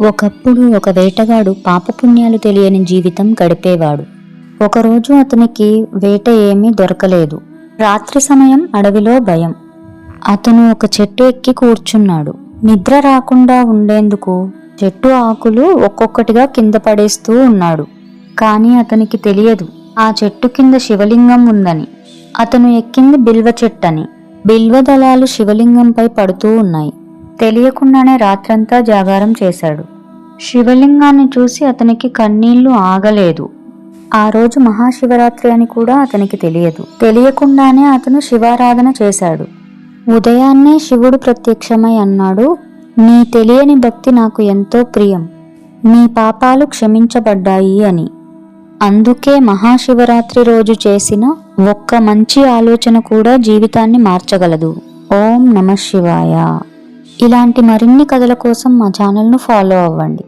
ఒకప్పుడు ఒక వేటగాడు పాపపుణ్యాలు తెలియని జీవితం గడిపేవాడు. ఒకరోజు అతనికి వేట ఏమీ దొరకలేదు. రాత్రి సమయం, అడవిలో భయం. అతను ఒక చెట్టు ఎక్కి కూర్చున్నాడు. నిద్ర రాకుండా ఉండేందుకు చెట్టు ఆకులు ఒక్కొక్కటిగా కింద పడేస్తూ ఉన్నాడు. కానీ అతనికి తెలియదు ఆ చెట్టు కింద శివలింగం ఉందని. అతను ఎక్కింది బిల్వ చెట్టని. బిల్వ దళాలు శివలింగంపై పడుతూ ఉన్నాయి. తెలియకుండానే రాత్రంతా జాగారం చేశాడు. శివలింగాన్ని చూసి అతనికి కన్నీళ్లు ఆగలేదు. ఆ రోజు మహాశివరాత్రి అని కూడా అతనికి తెలియదు. తెలియకుండానే అతను శివారాధన చేశాడు. ఉదయాన్నే శివుడు ప్రత్యక్షమై అన్నాడు, నీ తెలియని భక్తి నాకు ఎంతో ప్రియం. నీ పాపాలు క్షమించబడ్డాయి అని. అందుకే మహాశివరాత్రి రోజు చేసిన ఒక్క మంచి ఆలోచన కూడా జీవితాన్ని మార్చగలదు. ఓం నమః శివాయ. ఇలాంటి మరిన్ని కథల కోసం మా ఛానల్ను ఫాలో అవ్వండి.